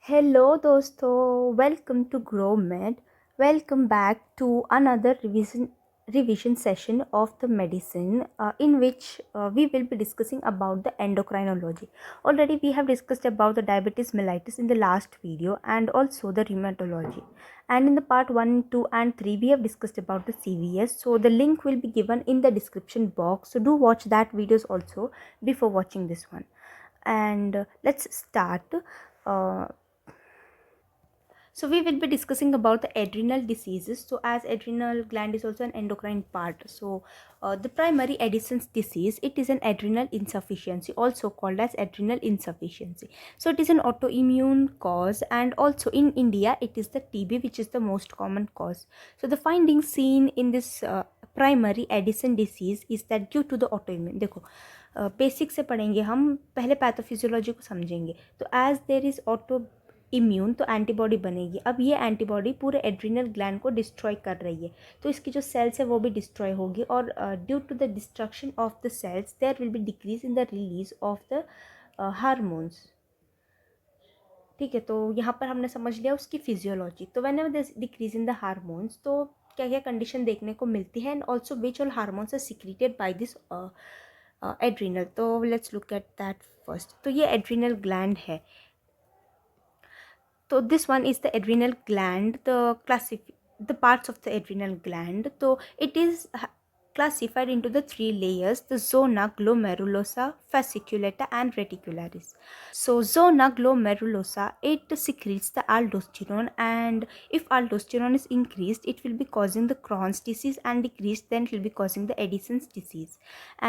Hello दोस्तों, welcome to GrowMed. Welcome back to another revision session of the medicine in which we will be discussing about the endocrinology. Already we have discussed about the diabetes mellitus in the last video and also the rheumatology. And in the part 1, 2 and 3 we have discussed about the CVS. So the link will be given in the description box. So do watch that videos also before watching this one. And let's start. Uh, So we will be discussing about the adrenal diseases. So as adrenal gland is also an endocrine part. So the primary Addison's disease, it is an adrenal insufficiency, also called as adrenal insufficiency. So it is an autoimmune cause, and also in India it is the TB, which is the most common cause. So the findings seen in this primary Addison disease is that due to the autoimmune, देखो basic से पढ़ेंगे हम, पहले pathophysiology को समझेंगे. तो as there is auto immune, तो antibody बनेगी. अब ये एंटीबॉडी पूरे एड्रिनल ग्लैंड को डिस्ट्रॉय कर रही है, तो इसकी जो सेल्स है वो भी डिस्ट्रॉय होगी. और due to the destruction of the cells there will be decrease in the release of the hormones. ठीक है, तो यहाँ पर हमने समझ लिया उसकी फिजियोलॉजी. तो whenever there is decrease in the hormones, तो क्या क्या कंडीशन देखने को मिलती है, and also which all hormones are secreted by this adrenal. तो let's look at that first. तो ये एड्रिनल ग्लैंड है. So this one is the adrenal gland, the parts of the adrenal gland. So it is classified into the three layers: the zona, glomerulosa, fasciculata and reticularis. So zona glomerulosa, it secretes the aldosterone, and if aldosterone is increased, it will be causing the Crohn's disease, and decreased, then it will be causing the Addison's disease.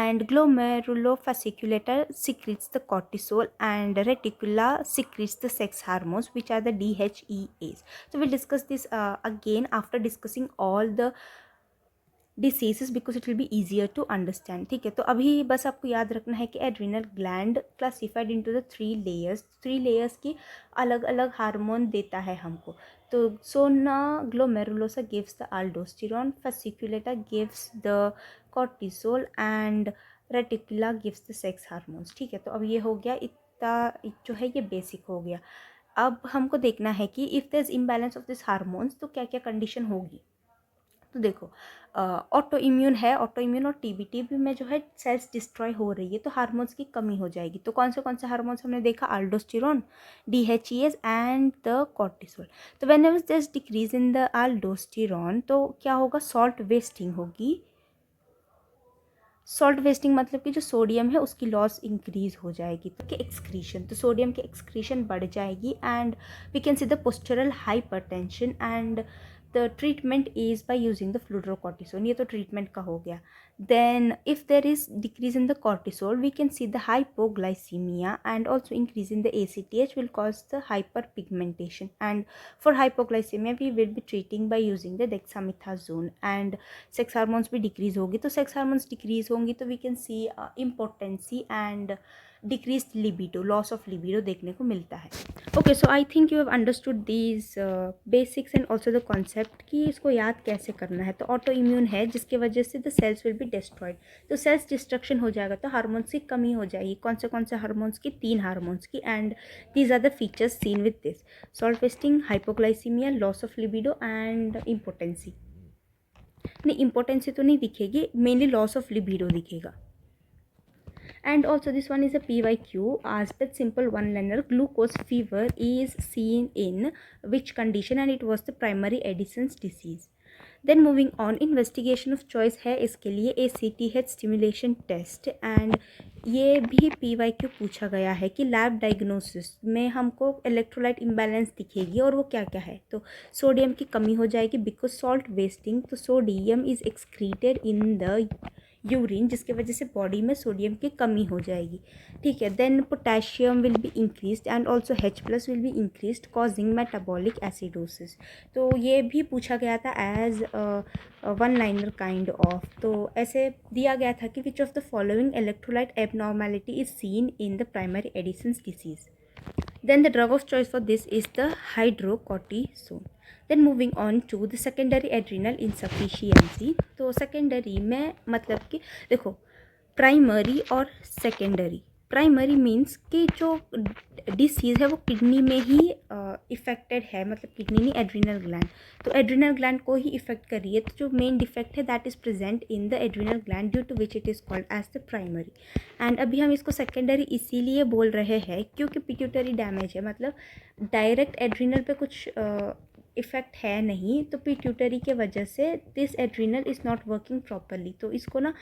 And glomerulofasciculata secretes the cortisol, and reticula secretes the sex hormones, which are the DHEAs. So we'll discuss this again after discussing all the diseases, because it will be easier to understand. ठीक है, तो अभी बस आपको याद रखना है कि adrenal gland classified into the three layers की अलग अलग हार्मोन देता है हमको. तो zona glomerulosa gives the aldosterone, fasciculata gives the cortisol and reticula gives the sex hormones. ठीक है, तो अब ये हो गया, इतना जो है ये बेसिक हो गया. अब हमको देखना है कि if there is imbalance of this hormones, तो क्या क्या कंडीशन होगी. तो देखो, ऑटो इम्यून है, ऑटो इम्यून और टीबी में जो है सेल्स डिस्ट्रॉय हो रही है, तो हार्मोन्स की कमी हो जाएगी. तो कौन से हार्मोन्स हमने देखा, aldosterone, DHEAS and the cortisol. तो whenever there is decrease in the aldosterone, तो क्या होगा, सॉल्ट वेस्टिंग होगी. सॉल्ट वेस्टिंग मतलब कि जो सोडियम है उसकी लॉस इंक्रीज हो जाएगी. तो एक्सक्रीशन, तो सोडियम की एक्सक्रीशन बढ़ जाएगी, and we can see the postural hypertension, and the treatment is by using the fludrocortisone. ये तो ट्रीटमेंट का हो गया. Then if there is decrease in the cortisol, we can see the hypoglycaemia, and also increase in the ACTH will cause the hyper pigmentation. And for hypoglycaemia we will be treating by using the dexamethasone. And sex hormones भी decrease होगी. तो sex hormones decrease होंगी तो we can see impotency and decrease libido, loss of libido देखने को मिलता है. Okay, so I think you have understood these basics and also the concept कि इसको याद कैसे करना है. तो ऑटो इम्यून है जिसकी वजह से the cells will be destroyed. तो सेल्स डिस्ट्रक्शन हो जाएगा तो हार्मोन्स की कमी हो जाएगी. कौन से हार्मोन्स की, 3 हार्मोन्स की. And these are the features seen with this: salt wasting, hypoglycaemia, loss of libido and impotency. नहीं, इम्पोर्टेंसी तो नहीं दिखेगी, मेनली लॉस ऑफ लिबिडो दिखेगा. And also this one is a PYQ. Asked that simple one-liner: glucose fever is seen in which condition, and it was the primary Addison's disease. Then moving on, investigation of choice है इसके लिए ACTH stimulation test. and ये भी PYQ पूछा गया है कि lab diagnosis में हमको इलेक्ट्रोलाइट इम्बैलेंस दिखेगी, और वो क्या क्या है. तो सोडियम की कमी हो जाएगी बिकॉज सॉल्ट वेस्टिंग. तो sodium is excreted in the urine, जिसकी वजह से बॉडी में सोडियम की कमी हो जाएगी. ठीक है, then potassium will be increased, and also H+ will be increased, causing metabolic acidosis. तो ये भी पूछा गया था as one liner kind of. तो ऐसे दिया गया था कि which of the following electrolyte abnormality is seen in the primary Addison's disease. Then the drug of choice for this is the hydrocortisone. Then moving on to the secondary adrenal insufficiency. तो secondary में मतलब कि देखो, primary और secondary, primary means कि जो disease है वो किडनी में ही इफ़ेक्टेड है, मतलब किडनी नहीं, एड्रिनल ग्लैंड, तो एड्रिनल ग्लैंड को ही इफ़ेक्ट कर रही है। तो जो मेन डिफेक्ट है that is present in the adrenal gland due to which it is called as the primary. And अभी हम इसको सेकेंडरी इसीलिए बोल रहे हैं क्योंकि पिट्यूटरी डैमेज है, मतलब डायरेक्ट एड्रिनल पे कुछ इफ़ेक्ट है नहीं, तो पिट्यूटरी के वजह से this adrenal is not working properly, तो इसको ना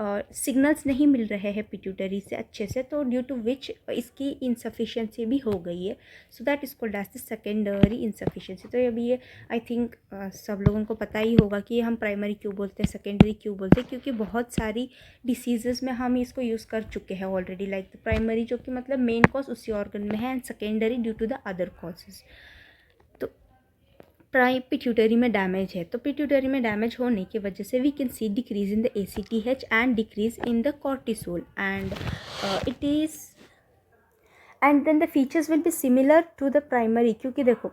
सिग्नल्स नहीं मिल रहे हैं पिट्यूटरी से अच्छे से, तो ड्यू टू विच इसकी इंसफिशियंसी भी हो गई है। So that is called as the secondary insufficiency. तो अभी ये आई थिंक सब लोगों को पता ही होगा कि हम प्राइमरी क्यों बोलते हैं, सेकेंडरी क्यों बोलते हैं, क्योंकि बहुत सारी डिसीजेज़ में हम इसको यूज़ कर चुके हैं ऑलरेडी। लाइक द प्राइमरी जो कि मतलब मेन कॉज उसी ऑर्गन में है, and secondary due to the other causes. Pituitary में डैमेज है, तो पिट्यूटरी में डैमेज होने की वजह से we can see decrease in the ACTH and decrease in the cortisol, and it is and then the features will be similar to the primary, क्योंकि देखो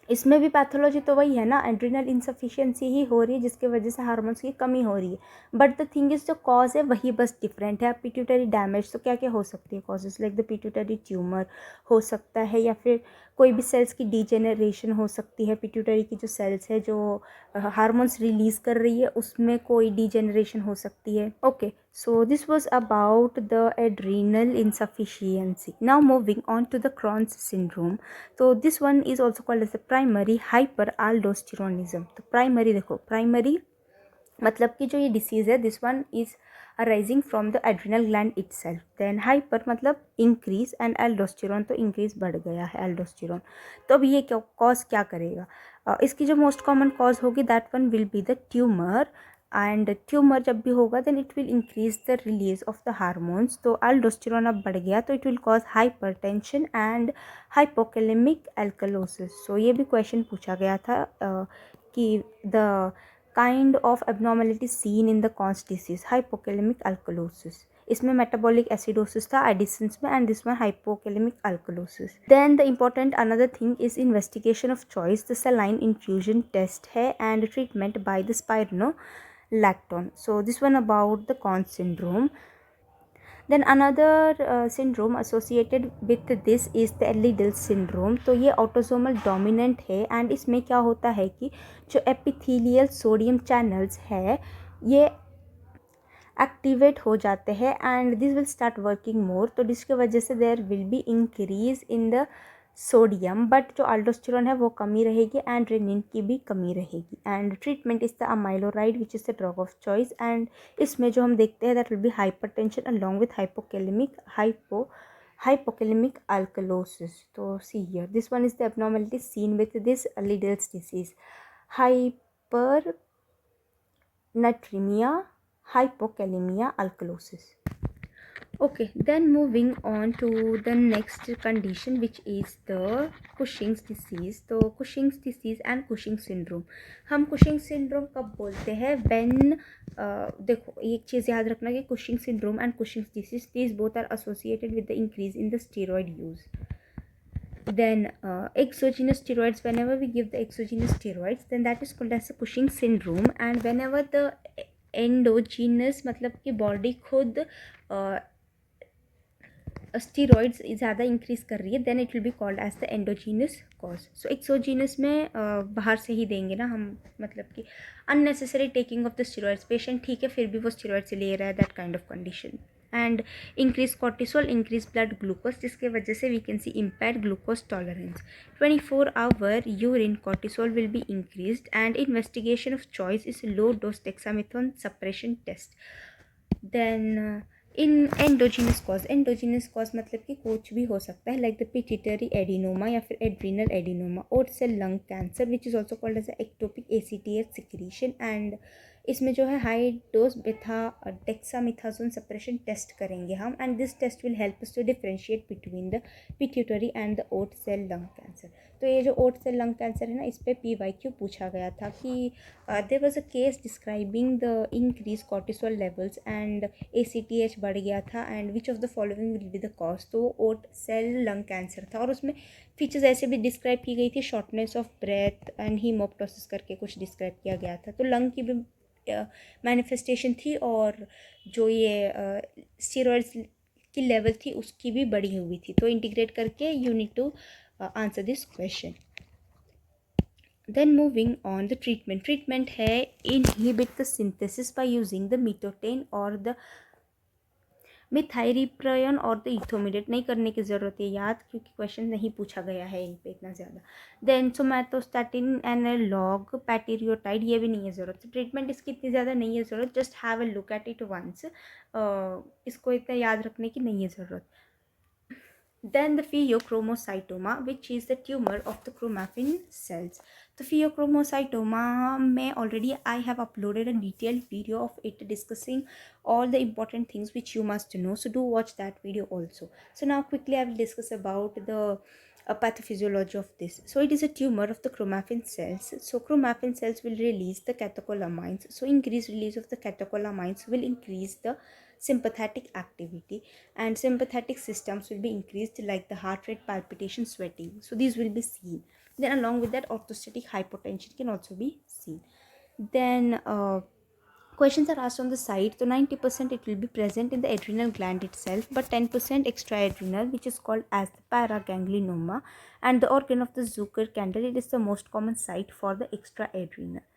इसमें भी पैथोलॉजी तो वही है ना, एड्रिनल इंसफिशियंसी ही हो रही है जिसकी वजह से हार्मोन्स की कमी हो रही है, बट द थिंग इज जो कॉज है वही बस डिफरेंट है। पिट्यूटरी डैमेज तो क्या क्या हो सकती है causes, like the pituitary tumour हो सकता है, या फिर कोई भी सेल्स की डीजेनरेशन हो सकती है, पिट्यूटरी की जो सेल्स है जो हार्मोन्स रिलीज कर रही है उसमें कोई डीजेनरेशन हो सकती है। Okay, so this was about the adrenal insufficiency. Now moving on to the Crohn's syndrome. So this one is also called as the primary hyperaldosteronism. तो primary देखो, primary मतलब कि जो ये डिसीज़ है this one is arising from the adrenal gland itself. Then hyper मतलब increase, and aldosterone तो increase बढ़ गया है एल्डोस्टेरोन। तो अब ये क्या कॉज क्या करेगा, इसकी जो मोस्ट कॉमन कॉज होगी that one will be the tumour, and tumour जब भी होगा then it will increase the release of the hormones. तो एल्डोस्टेरोन अब बढ़ गया तो it will cause hypertension and hypokalaemic alkalosis. So ये भी क्वेश्चन पूछा गया था कि the kind of abnormality seen in the Conn's disease, hypokalaemic alkalosis, इसमें मेटाबॉलिक एसिडोसिस था एडिसन्स में, and this one hypokalemic alkalosis. Then the important another thing is investigation of choice, the saline infusion test है, and treatment by the spironolactone. So this one about the Conn's syndrome. Then another syndrome associated with this is the Liddle syndrome. तो ये autosomal dominant है, and इसमें क्या होता है कि जो एपिथेलियल सोडियम चैनल्स है ये एक्टिवेट हो जाते हैं, and this will start working more, तो जिसकी वजह से there will be increase in the sodium, but जो अल्डोस्टेरोन है वो कमी रहेगी, एंड रेनिन की भी कमी रहेगी। And treatment is the अमाइलोराइड which is the drug of choice, and इसमें जो हम देखते हैं that will be hypertension along with hypokalemic alkalosis. तो see here, this one is the abnormality seen with this Liddle's disease, hypernatremia, hypokalemia, alkalosis. Okay, then moving on to the next condition which is the Cushing's disease. तो Cushing's disease and Cushing syndrome, हम Cushing syndrome कब बोलते हैं when देखो एक चीज़ याद रखना कि Cushing syndrome and Cushing's disease these both are associated with the increase in the steroid use. Then exogenous steroids, whenever we give the exogenous steroids then that is called as a Cushing syndrome, and whenever the endogenous मतलब कि body खुद steroids ज़्यादा increase कर रही है then it will be called as the endogenous cause. So exogenous में बाहर से ही देंगे ना हम, मतलब कि unnecessary taking of the steroids, patient ठीक है फिर भी वो स्टीरॉइड से ले रहा है, that kind of condition. And increase cortisol, increase blood glucose, जिसके वजह से we can see impaired glucose tolerance. 24-hour urine cortisol will be increased, and investigation of choice is low dose dexamethasone suppression test. Then in endogenous cause मतलब कि कुछ भी हो सकता है, लाइक द पिट्यूटरी एडिनोमा या फिर एड्रिनल एडिनोमा, और cell lung cancer which is also called as ectopic ACTH secretion. And इसमें जो है high dose dexamethasone suppression test करेंगे हम, and this test will help us to differentiate between the pituitary and the oat cell lung cancer. तो ये जो ओट cell lung cancer है ना, इस पर PYQ पूछा गया था कि there was a case describing the increase cortisol levels and ACTH बढ़ गया था, and which of the following will be the cause, तो वो ओट सेल लंग कैंसर था, और उसमें फीचर्स ऐसे भी डिस्क्राइब की गई थी, शॉर्टनेस ऑफ ब्रेथ एंड हीमोप्टोसिस करके कुछ डिस्क्राइब किया गया था। तो लंग की भी मैनिफेस्टेशन थी, और जो ये स्टीरॉइड्स की लेवल थी उसकी भी बढ़ी हुई थी। तो इंटीग्रेट करके you need to answer this question. Then moving on the treatment है inhibit the synthesis by using the mitotane और द मिथाइरिप्रायन और द इथोमिडेट। नहीं करने की ज़रूरत है याद, क्योंकि क्वेश्चन नहीं पूछा गया है इन पे इतना ज़्यादा। देन सोमैटोस्टैटिन एनालॉग पैटिरियोटाइड, ये भी नहीं है ज़रूरत। ट्रीटमेंट इसकी इतनी ज़्यादा नहीं है ज़रूरत, just have a look at it once. इसको इतना याद रखने की नहीं है ज़रूरत। Then the pheochromocytoma, which is the tumor of the chromaffin cells. The pheochromocytoma में already I have uploaded a detailed video of it discussing all the important things which you must know. So do watch that video also. So now quickly I will discuss about the pathophysiology of this. So it is a tumor of the chromaffin cells. So chromaffin cells will release the catecholamines. So increased release of the catecholamines will increase the sympathetic activity, and sympathetic systems will be increased like the heart rate, palpitation, sweating. So these will be seen. Then along with that, orthostatic hypotension can also be seen. Then questions are asked on the side. So 90% it will be present in the adrenal gland itself, but 10% extraadrenal, which is called as the paraganglionoma, and the organ of the Zucker candle, it is the most common site for the extraadrenal.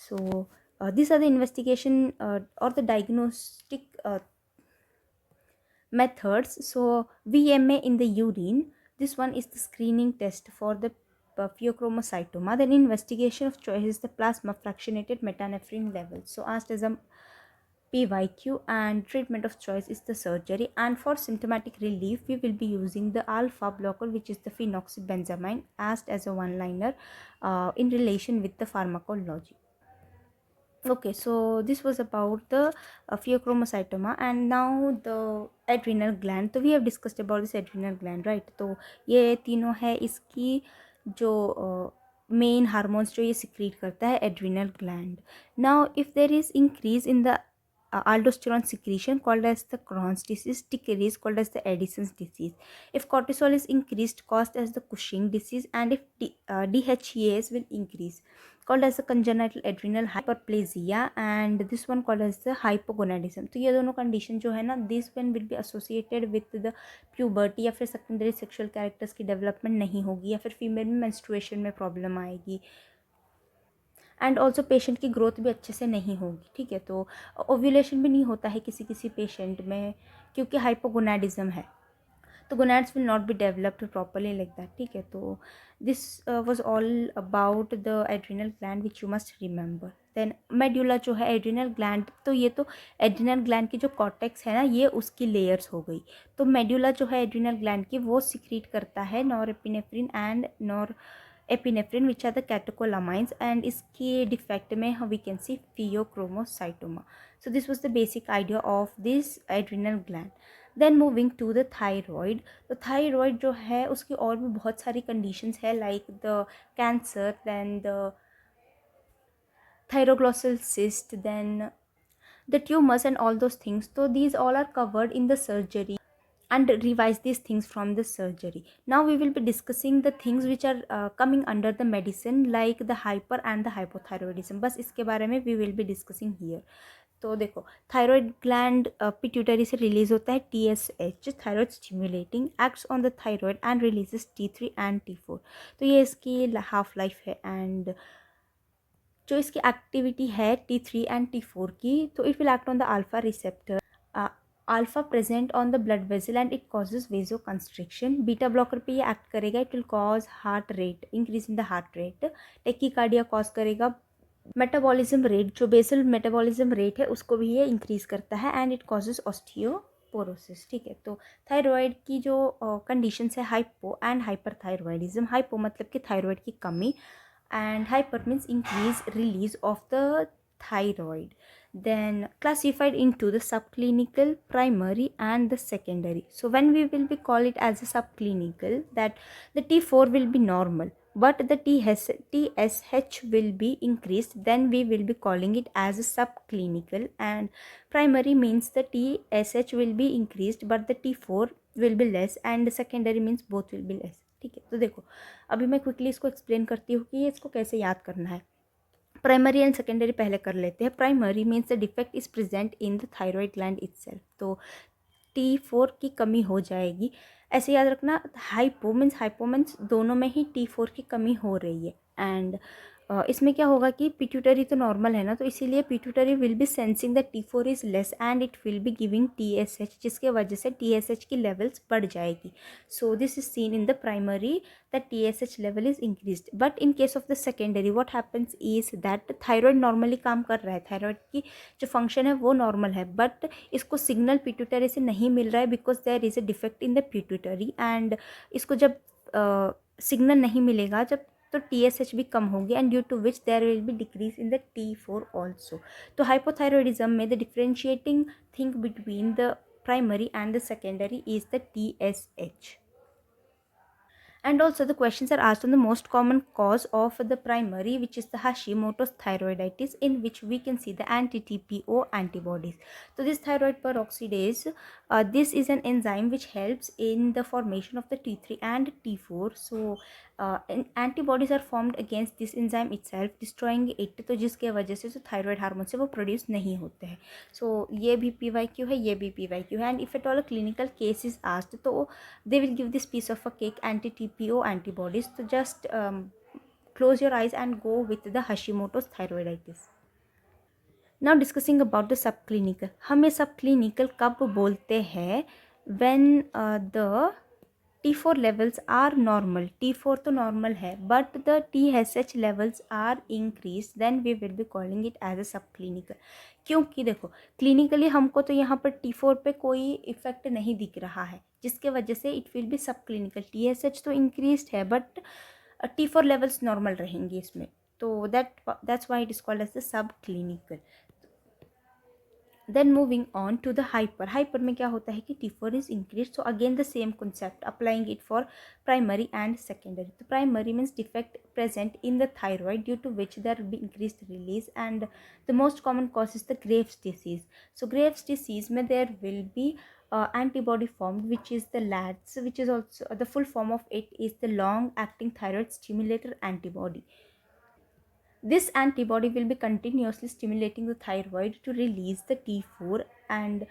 So these are the investigation or the diagnostic methods. So VMA in the urine, this one is the screening test for the pheochromocytoma. Then investigation of choice is the plasma fractionated metanephrine level. So asked as a PYQ, and treatment of choice is the surgery. And for symptomatic relief, we will be using the alpha blocker, which is the phenoxybenzamine, asked as a one-liner in relation with the pharmacology. Okay, so this was about the pheochromocytoma, and now the adrenal gland. So we have discussed about this adrenal gland, right? तो ये तीनों है इसकी जो main hormones जो ये secrete करता है adrenal gland. Now if there is increase in the aldosterone secretion called as the Crohn's disease, decrease called as the Addison's disease. If cortisol is increased, caused as the Cushing disease, and if DHEAs will increase, called as the congenital adrenal hyperplasia, and this one called as the hypogonadism. तो ये दोनों condition जो है ना, this one will be associated with the puberty, या फिर secondary sexual characters की development नहीं होगी, या फिर female में menstruation में problem आएगी, एंड ऑल्सो पेशेंट की ग्रोथ भी अच्छे से नहीं होगी, ठीक है। तो ओव्यूलेशन भी नहीं होता है किसी किसी पेशेंट में, क्योंकि हाइपोगोनाडिज्म है, तो gonads will not be developed properly like that, ठीक है। तो this was all about the adrenal gland which you must remember. Then medulla जो है एड्रिनल ग्लैंड, तो ये तो एड्रिनल ग्लैंड की जो कॉर्टेक्स है ना, ये उसकी लेयर्स हो गई। तो मेड्यूला जो है एड्रिनल ग्लैंड की, वो सिक्रीट करता है norepinephrine and norepinephrine which are the catecholamines, and इसकी डिफेक्ट में we can see pheochromocytoma. So this was the basic idea of this adrenal gland. Then moving to the thyroid. तो thyroid जो है उसकी और भी बहुत सारी कंडीशंस है, like the cancer, then the thyroglosal cyst, then the tumors and all those things. So these all are covered in the surgery, and revise these things from the surgery. Now we will be discussing the things which are coming under the medicine, like the hyper and the hypothyroidism. बस इसके बारे में we will be discussing here. तो देखो, thyroid gland pituitary से release होता है TSH, thyroid stimulating, acts on the thyroid and releases T3 and T4. तो ये इसकी हाफ लाइफ है, एंड जो इसकी एक्टिविटी है T3 एंड T4 की, तो it will act on the alpha receptor, alpha present on the blood vessel and it causes vasoconstriction. Beta blocker पे ये एक्ट करेगा, it will cause heart rate increase in the heart rate, tachycardia cause करेगा, metabolism rate जो basal metabolism rate है उसको भी ये increase करता है, एंड इट कॉजेज ऑस्टियोपोरोसिस, ठीक है। तो थायरॉयड की जो कंडीशंस है, हाइपो एंड हाइपरथायरॉयडिज्म। हाइपो मतलब कि थायरॉयड की कमी, and hyper means increase release of the thyroid. Then classified into the subclinical, primary and the secondary. So when we will be call it as a subclinical, that the T4 will be normal, but the TSH will be increased, then we will be calling it as a subclinical. And primary means the TSH will be increased but the T4 will be less, and secondary means both will be less, ठीक है। तो देखो, अभी मैं quickly इसको explain करती हूँ कि ये इसको कैसे याद करना है। प्राइमरी एंड सेकेंडरी पहले कर लेते हैं। Primary means the defect is present in the thyroid gland itself. तो T4 की कमी हो जाएगी। ऐसे याद रखना, हाइपो मीन्स दोनों में ही T4 की कमी हो रही है। एंड इसमें क्या होगा कि पिट्यूटरी तो नॉर्मल है ना, तो इसीलिए pituitary will be sensing the T4 is less and it will be giving TSH, जिसके वजह से TSH की लेवल्स बढ़ जाएगी। So this is seen in the primary that TSH level is increased. But in case of the secondary what happens is that thyroid normally काम कर रहा है, थायराइड की जो फंक्शन है वो नॉर्मल है, बट इसको सिग्नल पिट्यूटरी से नहीं मिल रहा है because there is a defect in the pituitary. And इसको जब सिग्नल नहीं मिलेगा जब, तो TSH भी कम होगी, and due to which there will be decrease in the T4 also. तो हाइपोथायरॉयडिज्म में the differentiating thing between the primary and the secondary is the TSH. And also the questions are asked on the most common cause of the primary, which is the Hashimoto's thyroiditis, in which we can see the anti-TPO antibodies. So this thyroid peroxidase, this is an enzyme which helps in the formation of the T3 and T4. So antibodies are formed against this enzyme itself, destroying it, तो जिसके वजह से जो thyroid hormone से वो produce नहीं होते हैं। सो ये भी PYQ है, ये भी PYQ है। And if at all a clinical case is asked, तो they will give this piece of a cake anti-TPO antibodies. So just close your eyes and go with the Hashimoto's thyroiditis. Now discussing about the subclinical. हम ये subclinical कब बोलते हैं? when the T4 levels are normal, T4 तो normal है, but the TSH levels are increased, then we will be calling it as a subclinical. क्योंकि देखो clinically हमको तो यहाँ पर T4 पे कोई इफेक्ट नहीं दिख रहा है, जिसके वजह से it will be subclinical. TSH तो इंक्रीज है बट T4 लेवल्स नॉर्मल रहेंगे इसमें, तो that's why it is called as the subclinical. Then moving on to the hyper में क्या होता है कि T4 is increase, so again the same concept applying it for primary and secondary. तो primary means defect present in the thyroid due to which there will be increase release, and the most common cause is the Graves disease. So Graves disease में there will be antibody formed, which is the LADS, which is also the full form of it is the long acting thyroid stimulator antibody. This antibody will be continuously stimulating the thyroid to release the T4, and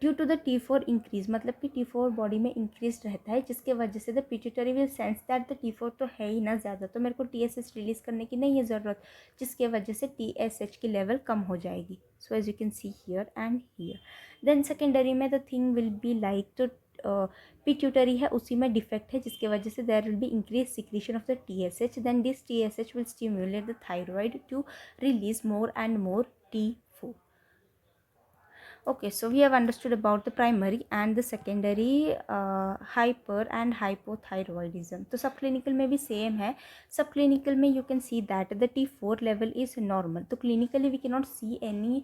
due to the T4 increase, मतलब कि T4 body में increase रहता है, जिसके वजह से the pituitary will sense that the T4 तो है ही ना ज़्यादा, तो मेरे को TSH रिलीज करने की नहीं है ज़रूरत, जिसके वजह से TSH की लेवल कम हो जाएगी। So as you can see here and here. Then secondary में the thing will be like, तो पिट्यूटरी है उसी में डिफेक्ट है, जिसके वजह से there will be increase secretion of the TSH, then this TSH will stimulate the thyroid to release more and more T4. Okay, so we have understood about the primary and the secondary hyper and hypothyroidism. तो subclinical में भी same है. Subclinical में you can see that the T4 level is normal. तो clinically we cannot see any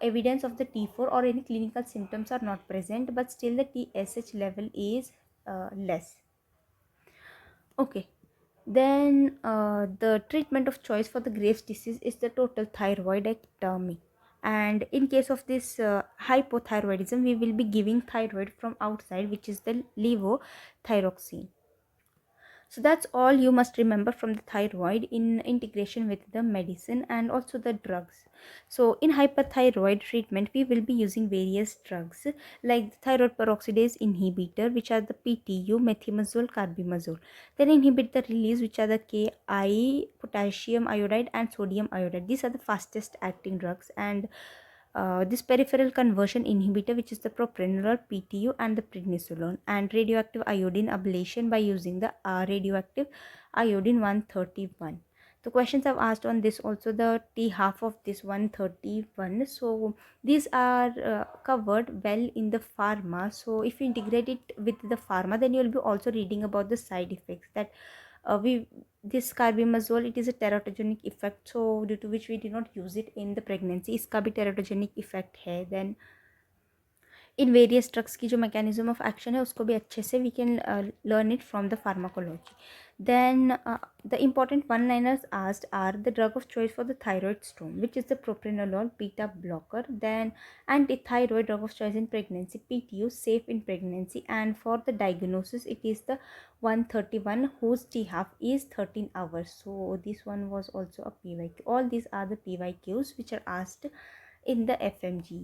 evidence of the T4 or any clinical symptoms are not present, but still the TSH level is less. Okay. Then the treatment of choice for the Graves' disease is the total thyroidectomy. And in case of this hypothyroidism, we will be giving thyroid from outside, which is the levothyroxine. So that's all you must remember from the thyroid in integration with the medicine and also the drugs. So in hyperthyroid treatment, we will be using various drugs like the thyroid peroxidase inhibitor, which are the PTU, methimazole, carbimazole. Then inhibit the release, which are the Ki, potassium iodide and sodium iodide. These are the fastest acting drugs. And this peripheral conversion inhibitor, which is the propranolol, PTU and the prednisolone, and radioactive iodine ablation by using the radioactive iodine 131. The questions I've asked on this also, the T half of this 131. So these are covered well in the pharma. So if you integrate it with the pharma, then you will be also reading about the side effects that this carbimazole, it is a teratogenic effect, so due to which we do not use it in the pregnancy. इसका भी teratogenic effect है. Then in various drugs की जो mechanism of action है उसको भी अच्छे से we can learn it from the pharmacology. Then the important one liners asked are the drug of choice for the thyroid stone, which is the propranolol beta blocker. Then anti-thyroid drug of choice in pregnancy, PTU, safe in pregnancy, and for the diagnosis it is the 131 whose T half is 13 hours. So this one was also a PYQ. All these are the PYQs which are asked in the FMG.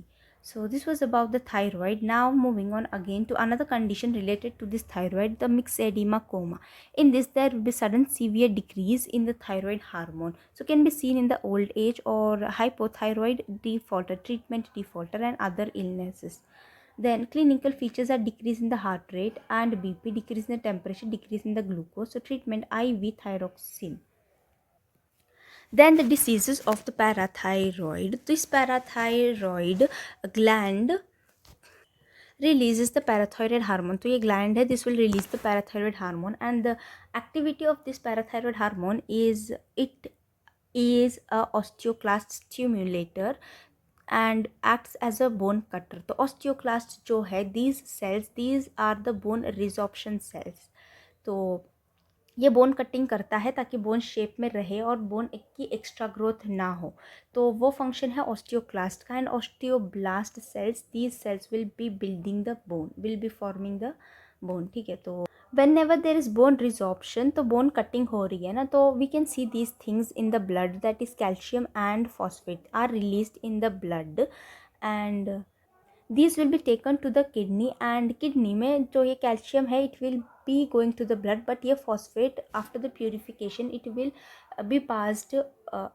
So this was about the thyroid. Now moving on again to another condition related to this thyroid, the myxedema coma. In this, there will be sudden severe decrease in the thyroid hormone. So can be seen in the old age or hypothyroid defaulter, treatment defaulter, and other illnesses. Then clinical features are decrease in the heart rate and BP, decrease in the temperature, decrease in the glucose. So treatment IV thyroxine. Then the diseases of the parathyroid. This parathyroid gland releases the parathyroid hormone. तो ये gland है, this will release the parathyroid hormone, and the activity of this parathyroid hormone is it is a osteoclast stimulator and acts as a bone cutter. तो osteoclast जो है, these cells, these are the bone resorption cells. तो ये bone cutting करता है ताकि bone shape में रहे और बोन की एक्स्ट्रा ग्रोथ ना हो. तो वो फंक्शन है ऑस्टियोक्लास्ट का. And osteoblast cells, these cells will be building the bone, will be forming the bone. ठीक है, तो whenever there is bone resorption, तो बोन कटिंग हो रही है ना, तो we can see these things in the blood, that is calcium and phosphate are released in the blood. And these will be taken to the kidney, and kidney में जो ये calcium है, it will be going to the blood, but ये phosphate after the purification it will be passed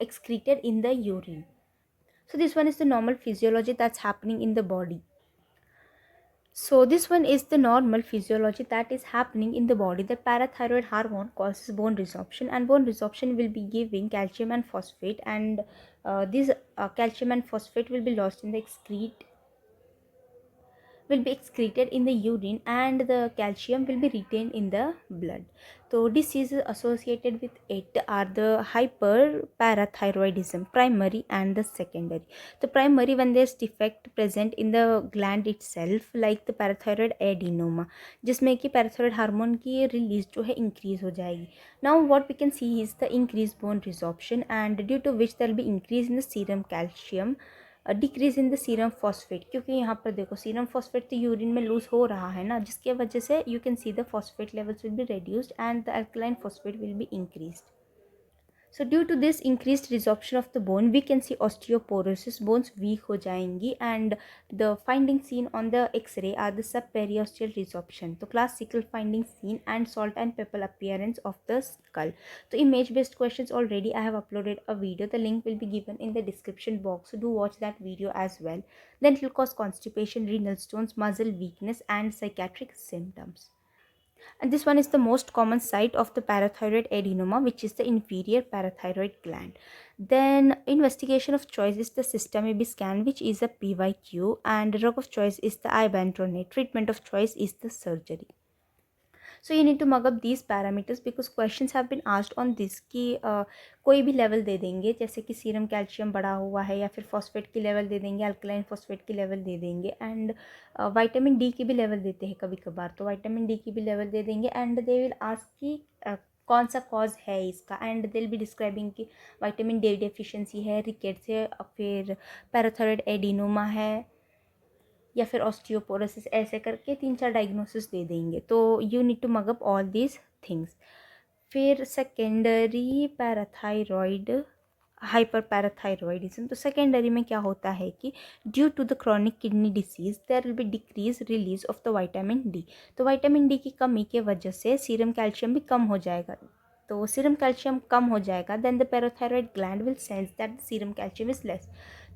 excreted in the urine. So this one is the normal physiology that's happening in the body. So this one is the normal physiology that is happening in the body. The parathyroid hormone causes bone resorption, and bone resorption will be giving calcium and phosphate, and this calcium and phosphate will be lost in the excrete, will be excreted in the urine, and the calcium will be retained in the blood. So diseases associated with it are the hyperparathyroidism, primary and the secondary. The primary, when there's defect present in the gland itself, like the parathyroid adenoma, जिसमें कि parathyroid hormone की release जो है increase हो जाएगी. Now what we can see is the increased bone resorption, and due to which there will be increase in the serum calcium, decrease in the serum phosphate, क्योंकि यहाँ पर देखो serum phosphate तो urine में loose हो रहा है ना, जिसके वजह से you can see the phosphate levels will be reduced and the alkaline phosphate will be increased. So due to this increased resorption of the bone, we can see osteoporosis, bones weak हो जाएंगी, and the findings seen on the X-ray are the subperiosteal resorption. तो classical findings seen and salt and pepper appearance of the skull. So image based questions already I have uploaded a video. The link will be given in the description box. So do watch that video as well. Then it will cause constipation, renal stones, muscle weakness, and psychiatric symptoms. And this one is the most common site of the parathyroid adenoma, which is the inferior parathyroid gland. Then investigation of choice is the system AB scan, which is a PYQ, and drug of choice is the ibandronate. Treatment of choice is the surgery. So you need to mug up these parameters because questions have been asked on this कि कोई भी level दे देंगे, जैसे कि serum calcium बढ़ा हुआ है, या फिर फॉस्फेट की लेवल दे देंगे, अल्कलाइन फॉस्फेट की लेवल दे देंगे, एंड विटामिन डी की भी लेवल देते हैं कभी कभार, तो विटामिन डी की भी लेवल दे देंगे, एंड दे विल आस्क कि कौन सा कॉज है इसका, and they will be describing कि विटामिन डी डेफिशिएंसी है, रिकेट्स है, फिर पैराथायरॉयड एडिनोमा है, या फिर ऑस्टियोपोरोसिस, ऐसे करके 3-4 डायग्नोसिस दे देंगे. तो you need to mug up all these things. फिर सेकेंडरी पैराथायरॉयड हाइपर पैराथायरॉयडिज्म. तो सेकेंडरी में क्या होता है कि due to the chronic kidney disease there will be decrease release of the vitamin D. तो विटामिन डी की कमी के वजह से सीरम कैल्शियम भी कम हो जाएगा. तो सीरम कैल्शियम कम हो जाएगा, then the parathyroid gland will sense that the serum calcium is less.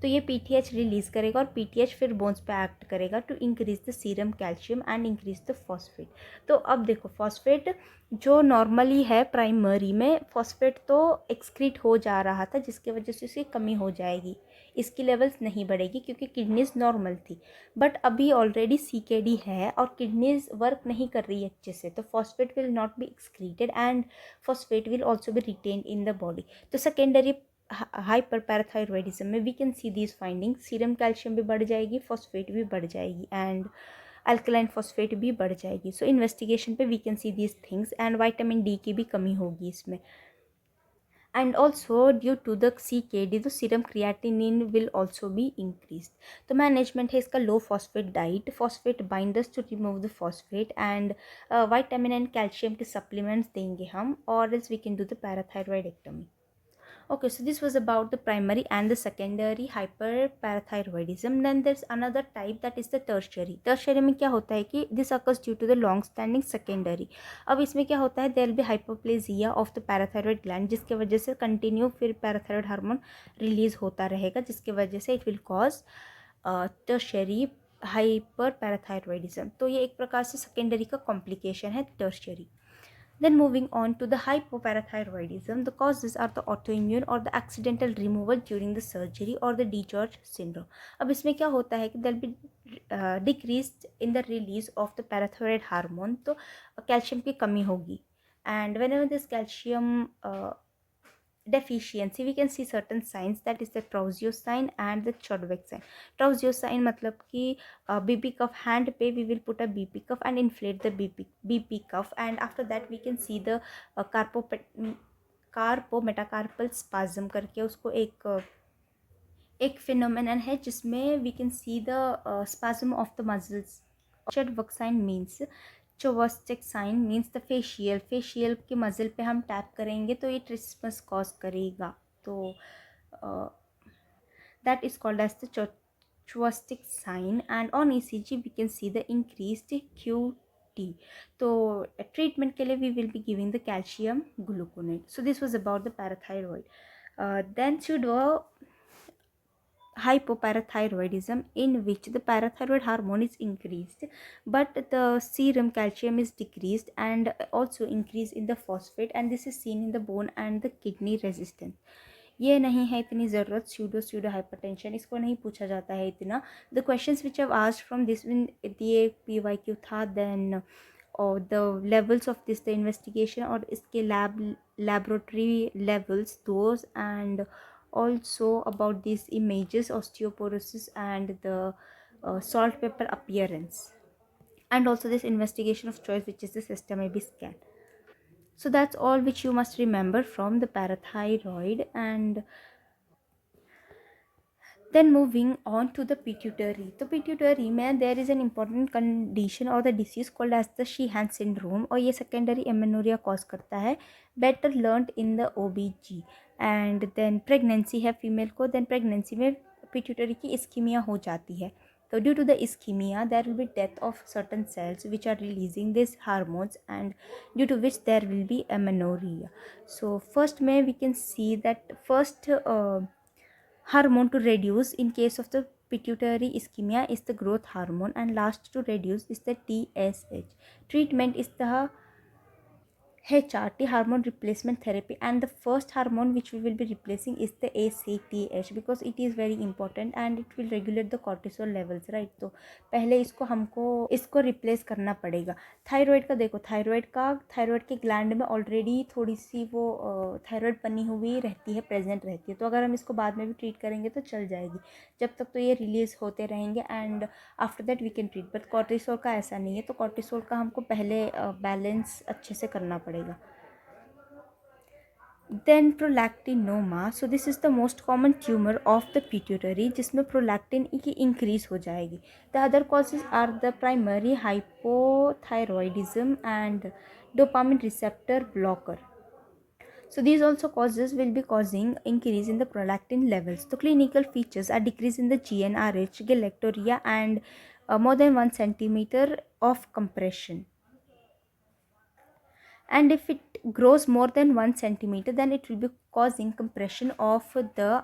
तो ये पीटीएच रिलीज़ करेगा, और पीटीएच फिर बोन्स पे एक्ट करेगा to increase the serum calcium and increase the phosphate. तो अब देखो फॉस्फेट जो नॉर्मली है प्राइमरी में, फॉस्फेट तो एक्सक्रीट हो जा रहा था, जिसकी वजह से उसकी कमी हो जाएगी, इसकी लेवल्स नहीं बढ़ेगी क्योंकि किडनीज नॉर्मल थी. बट अभी ऑलरेडी सीकेडी है और किडनीज वर्क नहीं कर रही है अच्छे से, तो phosphate will not be excreted and phosphate will also be retained in the body. तो सेकेंडरी हाइपरपैराथायरॉयडिज्म में we can see these finding, serum calcium भी बढ़ जाएगी, फॉस्फेट भी बढ़ जाएगी, एंड अल्कलाइन फॉस्फेट भी बढ़ जाएगी. सो इन्वेस्टिगेशन पे we can see these things, and vitamin D की भी कमी होगी इसमें. And also due to the CKD, the serum creatinine will also be increased. तो मैनेजमेंट है इसका low phosphate diet, phosphate binders to remove the phosphate, and vitamin and calcium के supplements देंगे हम, और else we can do the parathyroidectomy. Okay, so this was about the primary and the secondary hyperparathyroidism. Then there's another type, that is the tertiary. Tertiary में क्या होता है कि this occurs due to the long standing secondary. अब इसमें क्या होता है, there will be hyperplasia of the parathyroid gland, जिसके वजह से कंटिन्यू फिर पैराथायरॉयड हार्मोन रिलीज होता रहेगा, जिसके वजह से इट विल कॉज टर्शियरी हाइपरपैराथायरॉयडिज्म. तो ये एक प्रकार से सेकेंडरी का कॉम्प्लिकेशन है tertiary. Then moving on to the hypoparathyroidism, the causes are the autoimmune or the accidental removal during the surgery or the DiGeorge syndrome. अब इसमें क्या होता है कि there will be decreased in the release of the parathyroid hormone, तो calcium की कमी होगी, and whenever this calcium deficiency, we can see certain signs, that is the Trousseau sign and the Chodbeck sign. Trousseau sign मतलब कि BP cuff hand पे we will put a BP cuff and inflate the BP cuff, and after that we can see the carpometacarpal spasm करके उसको एक phenomenon है जिसमें we can see the spasm of the muscles. Chodbeck sign means Chvostek sign means the facial के muscle पे हम tap करेंगे तो ये ट्रिस्मस कॉज करेगा, तो that is called as the Chvostek sign. And on ECG we can see the increased QT. तो treatment के लिए we will be giving the calcium gluconate. So this was about the parathyroid. Then pseudo hypoparathyroidism, in which the parathyroid hormone is increased but the serum calcium is decreased, and also increase in the phosphate, and this is seen in the bone and the kidney resistance. ये नहीं है इतनी ज़रूरत, pseudo hypertension इसको नहीं पूछा जाता है इतना. The questions which have asked from this win ये PYQ था. देन और the levels of this, the investigation और इसके laboratory levels those, and also about these images, osteoporosis and the salt pepper appearance, and also this investigation of choice, which is the system AB scan. So that's all which you must remember from the parathyroid. And then moving on to the pituitary. तो pituitary में there is an important condition or the disease called as the Sheehan syndrome, और ये secondary amenorrhea cause करता है, better learned in the OBG. and then pregnancy है female को, then pregnancy में pituitary की ischemia हो जाती है. So due to the ischemia there will be death of certain cells which are releasing these hormones, and due to which there will be amenorrhea. So first may we can see that first hormone to reduce in case of the pituitary ischemia is the growth hormone, and last to reduce is the TSH. Treatment is the HRT, hormone replacement therapy, and the first hormone which we will be replacing is the ACTH, because it is very important and it will regulate the cortisol levels, right. तो पहले इसको replace करना पड़ेगा. Thyroid का देखो, thyroid के gland में already थोड़ी सी वो थायराइड बनी हुई रहती है, प्रेजेंट रहती है, तो अगर हम इसको बाद में भी ट्रीट करेंगे तो चल जाएगी, जब तक तो ये रिलीज होते रहेंगे, and after that we can treat. But cortisol का ऐसा नहीं है, तो कॉर्टिसोल का हमको पहले बैलेंस अच्छे से करना पड़ेगा. Then prolactinoma. So this is the most common tumor of the pituitary, जिसमें prolactin की increase हो जाएगी. The other causes are the primary hypothyroidism and dopamine receptor blocker. So these also causes will be causing increase in the prolactin levels. The clinical features are decrease in the GnRH, galactorrhea, and more than 1 centimeter of compression. And if it grows more than 1 centimeter, then it will be causing compression of the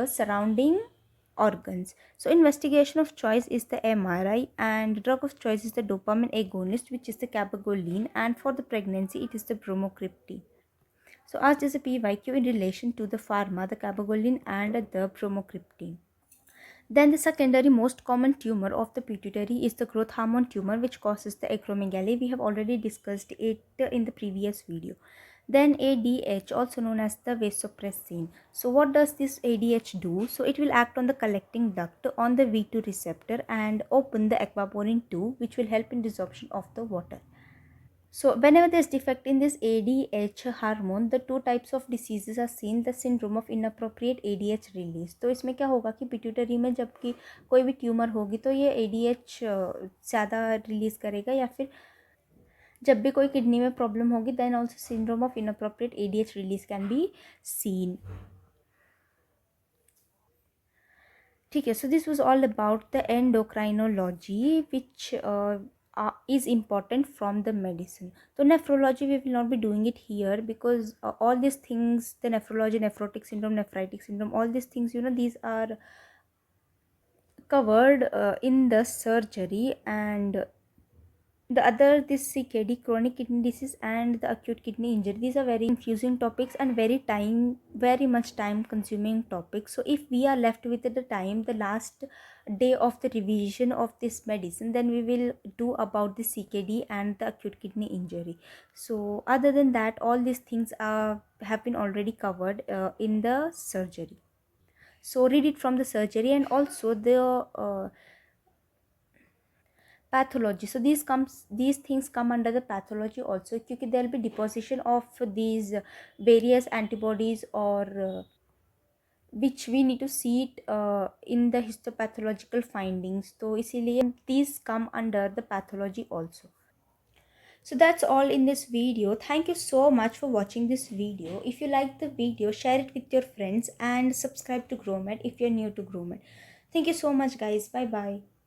surrounding organs. So investigation of choice is the MRI, and drug of choice is the dopamine agonist, which is the cabergoline, and for the pregnancy it is the bromocriptine. So asked as a PYQ in relation to the pharma, the cabergoline and the bromocriptine. Then the secondary most common tumor of the pituitary is the growth hormone tumor, which causes the acromegaly. We have already discussed it in the previous video. Then ADH, also known as the vasopressin. So what does this ADH do? So it will act on the collecting duct on the V2 receptor and open the aquaporin 2, which will help in desorption of the water. So whenever there is defect in this ADH hormone, the two types of diseases are seen. The syndrome of inappropriate ADH release. तो इसमें क्या होगा कि pituitary में जबकि कोई भी tumour होगी तो ये ADH ज़्यादा रिलीज़ करेगा, या फिर जब भी कोई किडनी में प्रॉब्लम होगी, then also syndrome of inappropriate ADH release can be seen. ठीक है, so this was all about the endocrinology which is important from the medicine. So nephrology we will not be doing it here because all these things, the nephrology, nephrotic syndrome, nephritic syndrome, all these things, these are covered in the surgery. And the other, this CKD, chronic kidney disease, and the acute kidney injury, these are very confusing topics and very much time consuming topics. So if we are left with the time, the last day of the revision of this medicine, then we will do about the CKD and the acute kidney injury. So other than that, all these things have been already covered in the surgery. So read it from the surgery. And also the pathology, so these things come under the pathology also, because there will be deposition of these various antibodies, or which we need to see it in the histopathological findings. So isliye these come under the pathology also. So that's all in this video. Thank you so much for watching this video. If you like the video, share it with your friends and subscribe to GrowMed if you're new to GrowMed. Thank you so much guys. Bye bye.